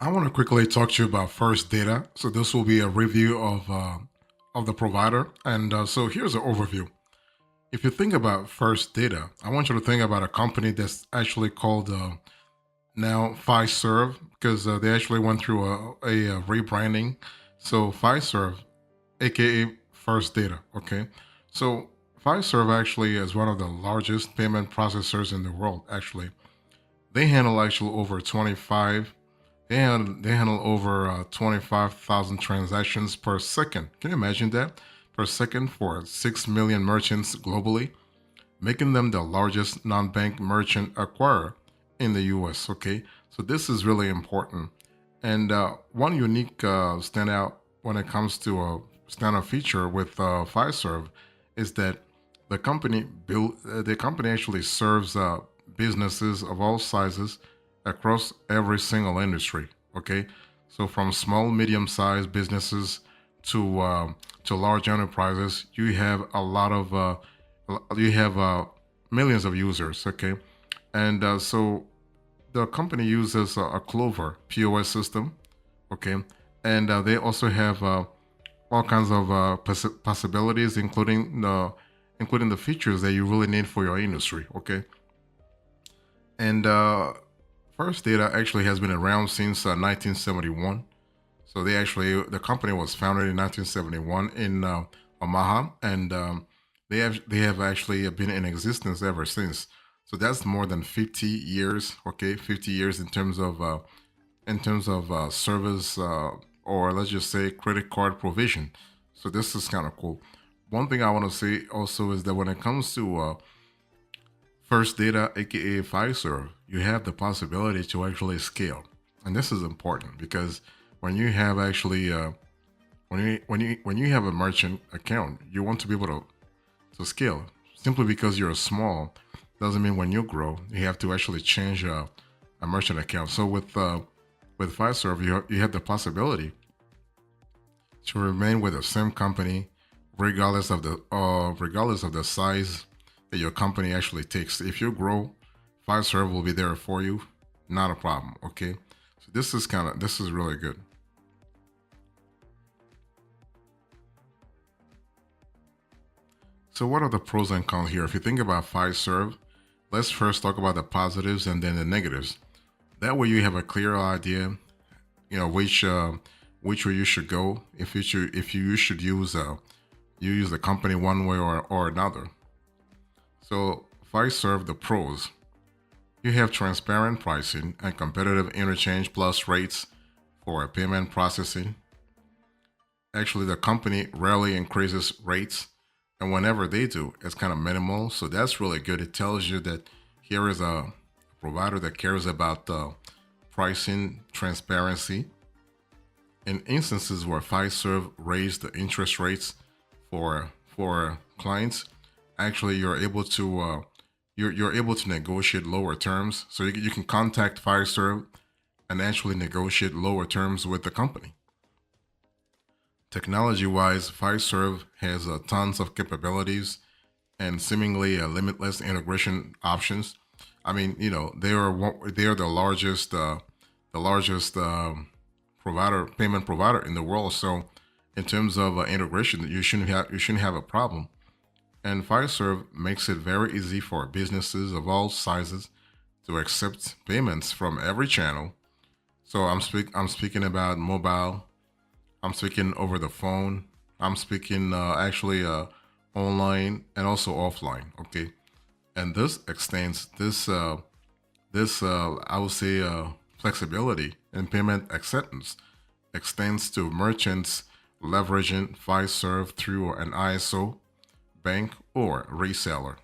I want to quickly talk to you about first data. So this will be a review of the provider, and so here's an overview. If you think about first data, I want you to think about a company that's actually called now Fiserv because they actually went through a rebranding. So Fiserv, aka First Data. Okay, so Fiserv actually is one of the largest payment processors in the world. Actually, they handle actually over 25 they handle over 25,000 transactions per second. Can you imagine that? Per second for 6 million merchants globally, making them the largest non bank merchant acquirer in the US. Okay, so this is really important. And one unique standout when it comes to a standout feature with Fiserv is that the company actually serves businesses of all sizes across every single industry. Okay, so from small, medium-sized businesses to large enterprises, you have a lot of you have millions of users. Okay, and so the company uses a Clover POS system. Okay, and they also have all kinds of possibilities, including the features that you really need for your industry. Okay, and First Data actually has been around since 1971. So the company was founded in 1971 in Omaha, and they have actually been in existence ever since. So that's more than 50 years. Okay, 50 years in terms of service, or let's just say credit card provision. So this is kind of cool. One thing I want to say also is that when it comes to First Data, aka Fiserv, you have the possibility to actually scale, and this is important because when you have actually when you have a merchant account, you want to be able to scale. Simply because you're small doesn't mean when you grow you have to actually change a merchant account. So with Fiserv, you have the possibility to remain with the same company regardless of the size that your company actually takes. If you grow, Fiserv will be there for you, not a problem. Okay, so this is really good. So what are the pros and cons here? If you think about Fiserv, let's first talk about the positives and then the negatives. That way you have a clear idea, which way you should go if you should use the company one way or another. So Fiserv, the pros. You have transparent pricing and competitive interchange plus rates for payment processing. Actually, the company rarely increases rates, and whenever they do, it's kind of minimal. So that's really good. It tells you that here is a provider that cares about pricing transparency. In instances where Fiserv raised the interest rates for clients, actually you're able to negotiate lower terms. So you can contact Fiserv and actually negotiate lower terms with the company. Technology wise, Fiserv has tons of capabilities and seemingly limitless integration options. I mean, they are the largest payment provider in the world. So, in terms of integration, you shouldn't have a problem. And Fiserv makes it very easy for businesses of all sizes to accept payments from every channel. So I'm speaking about mobile. I'm speaking over the phone. I'm speaking actually online and also offline. Okay, and this extends this I would say flexibility in payment acceptance extends to merchants leveraging Fiserv through an ISO, bank, or reseller.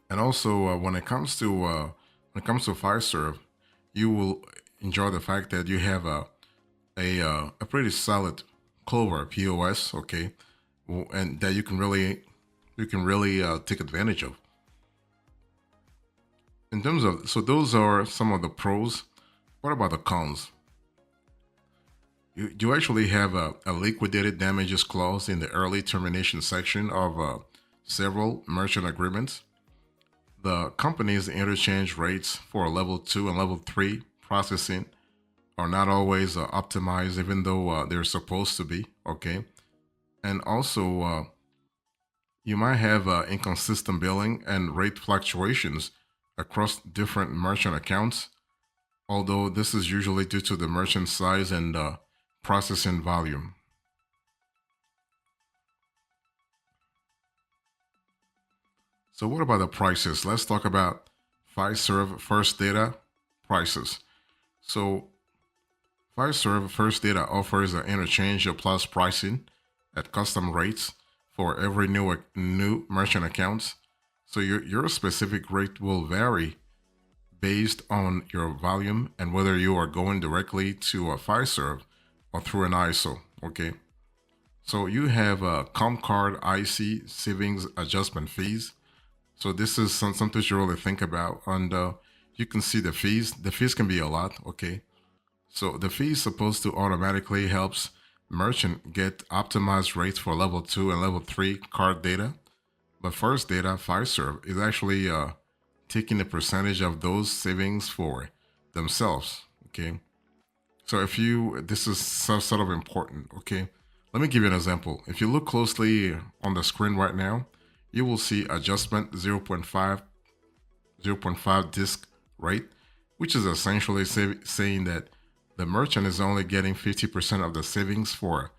And also when it comes to Fiserv, you will enjoy the fact that you have a pretty solid Clover POS, okay, and that you can really take advantage of. In terms of so those are some of the pros. What about the cons? You actually have a liquidated damages clause in the early termination section of several merchant agreements. The company's interchange rates for level 2 and level 3 processing are not always optimized, even though they're supposed to be. Okay. And also, you might have inconsistent billing and rate fluctuations across different merchant accounts, although this is usually due to the merchant size and processing volume. So, what about the prices? Let's talk about Fiserv First Data prices. So, Fiserv First Data offers an interchange plus pricing at custom rates for every new merchant accounts. So, your specific rate will vary based on your volume and whether you are going directly to a Fiserv or through an ISO. Okay. So you have Comcard IC savings adjustment fees. So this is something to really think about. And you can see the fees. The fees can be a lot. Okay. So the fee is supposed to automatically helps merchant get optimized rates for level 2 and level 3 card data. But first data, Fiserv, is actually taking a percentage of those savings for themselves. Okay. So if you, this is sort of important. Okay. Let me give you an example. If you look closely on the screen right now, you will see adjustment zero point 0.5 disk rate, which is essentially saying that the merchant is only getting 50% of the savings for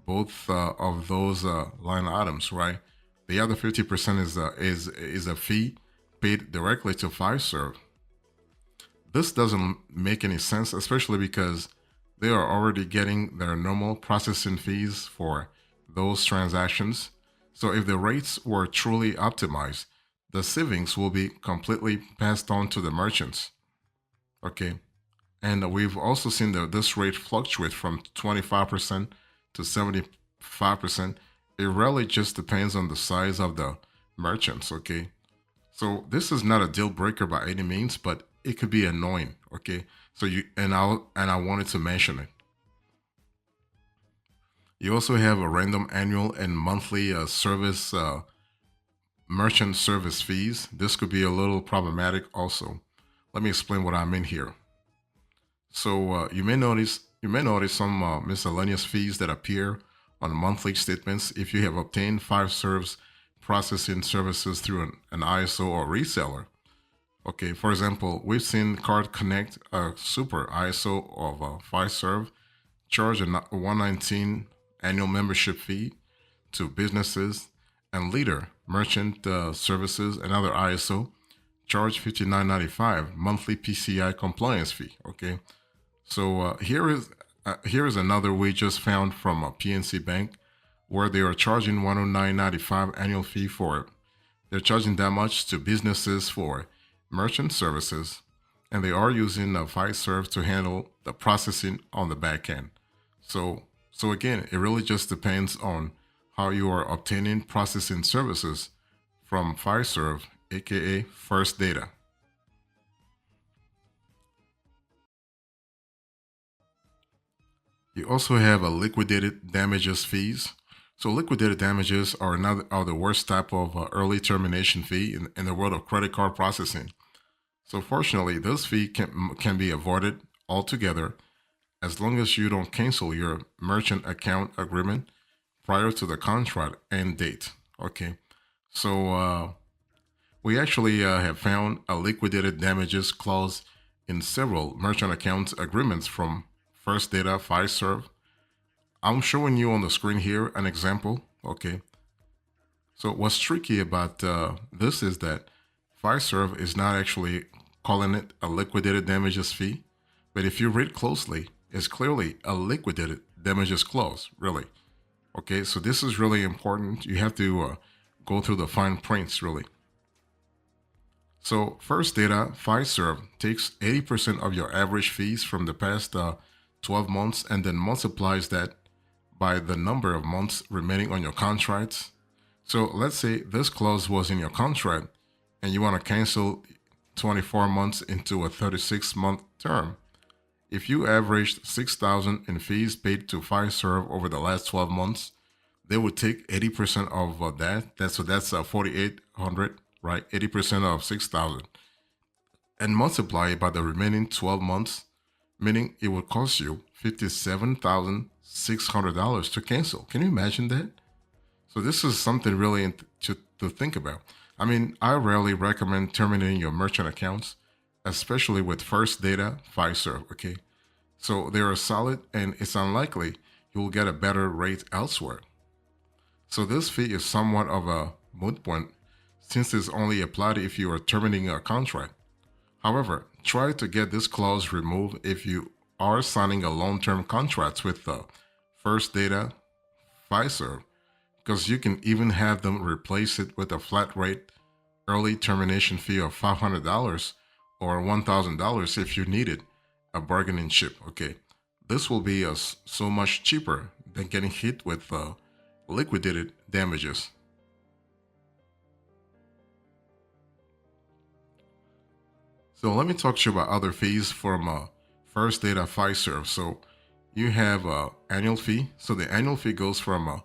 both of those line items, right? The other 50% is a fee paid directly to Fiserv. This doesn't make any sense, especially because they are already getting their normal processing fees for those transactions. So if the rates were truly optimized, the savings will be completely passed on to the merchants. Okay. And we've also seen that this rate fluctuate from 25% to 75%. It really just depends on the size of the merchants. Okay. So this is not a deal breaker by any means, but it could be annoying. Okay. So I wanted to mention it. You also have a random annual and monthly service merchant service fees. This could be a little problematic also. Let me explain what I mean here. So you may notice some miscellaneous fees that appear on monthly statements if you have obtained Fiserv's processing services through an ISO or reseller. Okay, for example, we've seen Card Connect, a super ISO of Fiserv, charge a 119 annual membership fee to businesses, and Leader Merchant Services, another ISO, charge 59.95 monthly PCI compliance fee. Okay, so here is another we just found from a PNC Bank, where they are charging 109.95 annual fee for it. They're charging that much to businesses for merchant services, and they are using Fiserv to handle the processing on the back end. So again, it really just depends on how you are obtaining processing services from Fiserv, aka First Data. You also have a liquidated damages fees. So liquidated damages are the worst type of early termination fee in the world of credit card processing. So fortunately, this fee can be avoided altogether as long as you don't cancel your merchant account agreement prior to the contract end date. Okay, so we actually have found a liquidated damages clause in several merchant accounts agreements from First Data Fiserv. I'm showing you on the screen here an example. Okay, so what's tricky about this is that Fiserv is not actually calling it a liquidated damages fee, but if you read closely, it's clearly a liquidated damages clause, really. Okay, so this is really important. You have to go through the fine prints, really. So First Data Fiserv takes 80% of your average fees from the past 12 months and then multiplies that by the number of months remaining on your contracts. So let's say this clause was in your contract and you want to cancel 24 months into a 36-month term. If you averaged 6,000 in fees paid to Fiserv over the last 12 months, they would take 80% of that. That's 4,800, right? 80% of 6,000, and multiply it by the remaining 12 months. meaning it would cost you $57,600 to cancel. Can you imagine that? So this is something really to think about. I mean, I rarely recommend terminating your merchant accounts, especially with First Data Fiserv. Okay, so they are solid, and it's unlikely you will get a better rate elsewhere. So this fee is somewhat of a moot point since it's only applied if you are terminating a contract. However, try to get this clause removed if you are signing a long-term contract with the First Data Fiserv, because you can even have them replace it with a flat rate early termination fee of $500 or $1,000 if you needed a bargaining chip. Okay, this will be so much cheaper than getting hit with liquidated damages. So let me talk to you about other fees from First Data Fiserv. So you have annual fee. So the annual fee goes from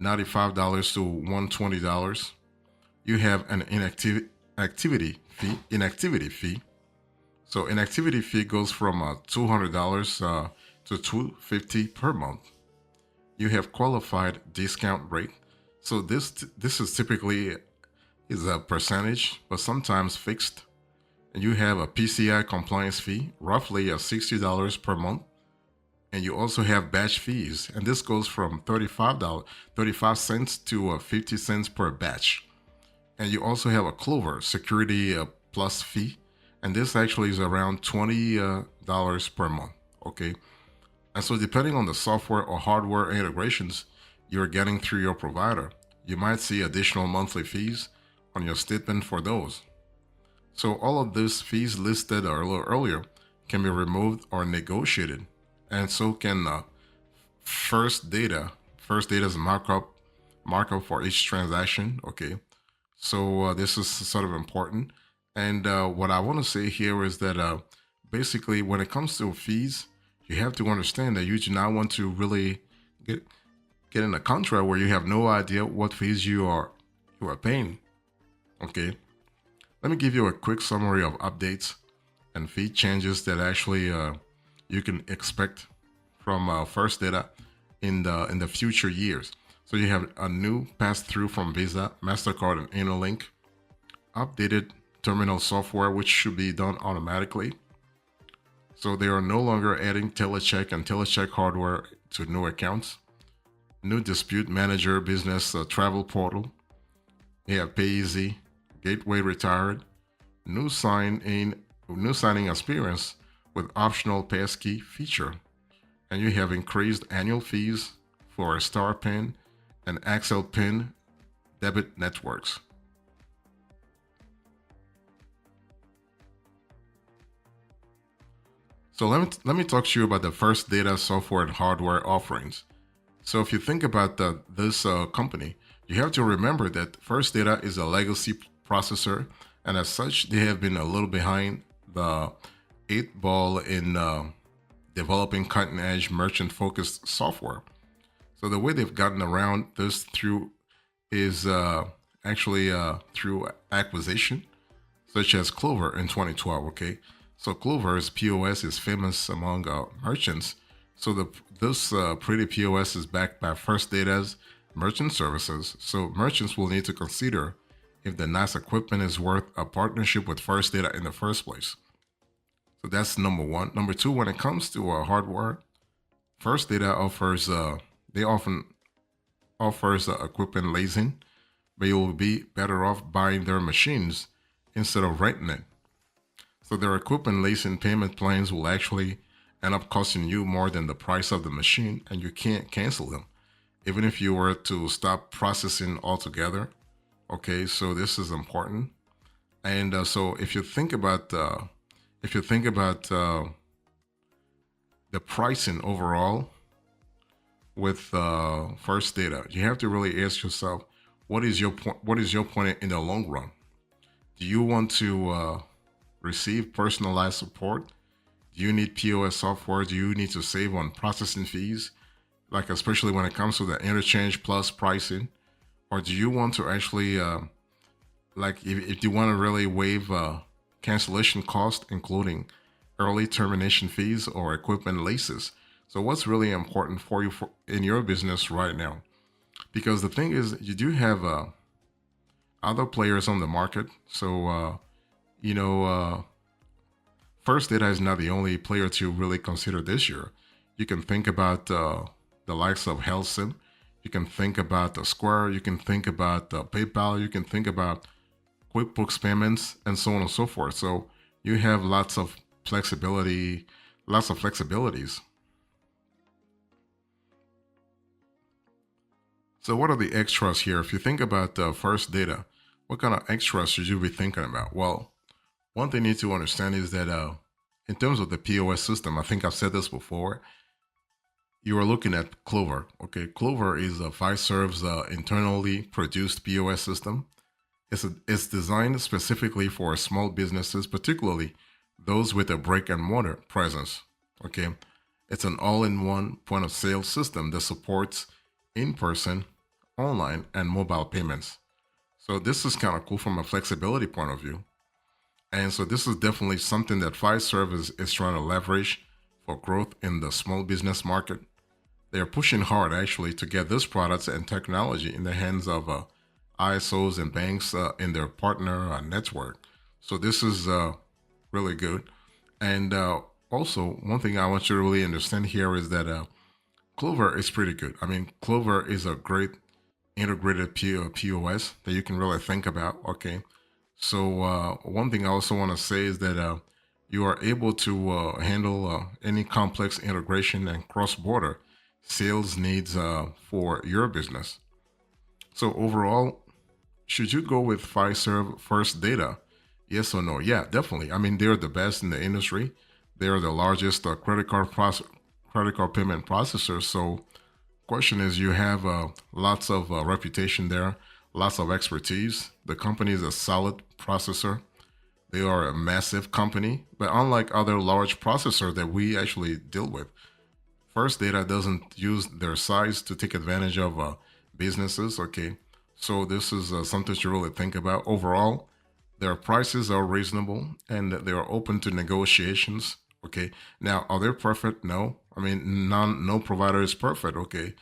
$95 to $120. You have an inactivity fee. So inactivity fee goes from $200 to $250 per month. You have qualified discount rate. So this is typically is a percentage, but sometimes fixed. And you have a PCI compliance fee, roughly $60 per month. And you also have batch fees, and this goes from $35 to 50 cents per batch. And you also have a Clover security plus fee, and this actually is around $20 per month. Okay, and so depending on the software or hardware integrations you're getting through your provider, you might see additional monthly fees on your statement for those. So all of these fees listed a little earlier can be removed or negotiated, and so can First Data. First Data's markup for each transaction. Okay, so this is sort of important. And what I want to say here is that basically, when it comes to fees, you have to understand that you do not want to really get get in a contract where you have no idea what fees you are paying. Okay, let me give you a quick summary of updates and fee changes that actually you can expect from First Data in the future years. So you have a new pass-through from Visa, Mastercard, and Interlink, updated terminal software which should be done automatically. So they are no longer adding telecheck and telecheck hardware to new accounts. New dispute manager business travel portal. You have PayEasy, Gateway retired, new signing experience with optional passkey feature, and you have increased annual fees for a Star PIN and Axel PIN debit networks. So let me talk to you about the First Data software and hardware offerings. So if you think about this company, you have to remember that First Data is a legacy processor, and as such, they have been a little behind the eight ball in developing cutting-edge merchant-focused software. So the way they've gotten around this through is actually through acquisition, such as Clover in 2012. Okay, so Clover's POS is famous among merchants. So this pretty POS is backed by First Data's merchant services. So merchants will need to consider if the nice equipment is worth a partnership with First Data in the first place. So that's number one. Number two, when it comes to hardware, First Data offers they often offers equipment leasing, but you will be better off buying their machines instead of renting it. So their equipment leasing payment plans will actually end up costing you more than the price of the machine, and you can't cancel them, even if you were to stop processing altogether. Okay, so this is important. And so if you think about the pricing overall with First Data, you have to really ask yourself, what is your point? What is your point in the long run? Do you want to receive personalized support? Do you need POS software? Do you need to save on processing fees, like especially when it comes to the interchange plus pricing? Or do you want to actually, like, if you want to really waive cancellation cost, including early termination fees or equipment leases. So what's really important for you in your business right now? Because the thing is, you do have other players on the market. So, you know, First Data is not the only player to really consider this year. You can think about the likes of HealthSim. You can think about Square. You can think about PayPal. You can think about QuickBooks payments, and so on and so forth. So you have lots of flexibilities. So what are the extras here? If you think about First Data, what kind of extras should you be thinking about? Well, one thing you need to understand is that in terms of the POS system, I think I've said this before, you are looking at Clover. Okay, Clover is Fiserv's internally produced POS system. It's designed specifically for small businesses, particularly those with a brick and mortar presence. Okay, it's an all-in-one point of sale system that supports in-person, online, and mobile payments. So this is kind of cool from a flexibility point of view. And so this is definitely something that Fiserv is trying to leverage for growth in the small business market. They are pushing hard actually to get this products and technology in the hands of ISOs and banks in their partner network. So this is really good. And also, one thing I want you to really understand here is that Clover is pretty good. I mean, Clover is a great integrated POS that you can really think about. Okay. So one thing I also want to say is that you are able to handle any complex integration and cross-border sales needs for your business. So overall, should you go with Fiserv First Data? Yes or no? Yeah, definitely. I mean, they're the best in the industry. They are the largest credit card payment processor. So, question is, you have lots of reputation there, lots of expertise. The company is a solid processor. They are a massive company, but unlike other large processors that we actually deal with, First Data doesn't use their size to take advantage of businesses. Okay, so this is something to really think about. Overall, their prices are reasonable and they are open to negotiations. Okay, now are they perfect? No, I mean, no provider is perfect. Okay,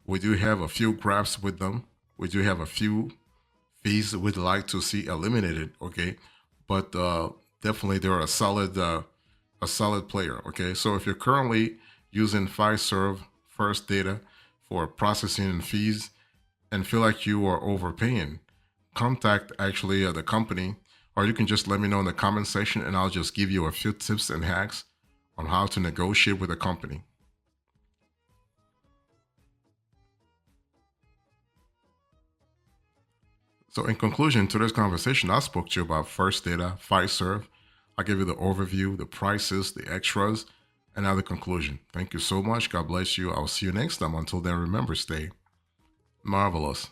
we do have a few graphs with them. We do have a few fees we'd like to see eliminated. Okay, but definitely they're a solid player. Okay, so if you're currently using Fiserv First Data for processing and fees and feel like you are overpaying, contact actually the company, or you can just let me know in the comment section and I'll just give you a few tips and hacks on how to negotiate with a company. So in conclusion to this conversation, I spoke to you about First Data, Fiserv. I gave you the overview, the prices, the extras, and now the conclusion. Thank you so much. God bless you. I'll see you next time. Until then, remember, stay marvelous.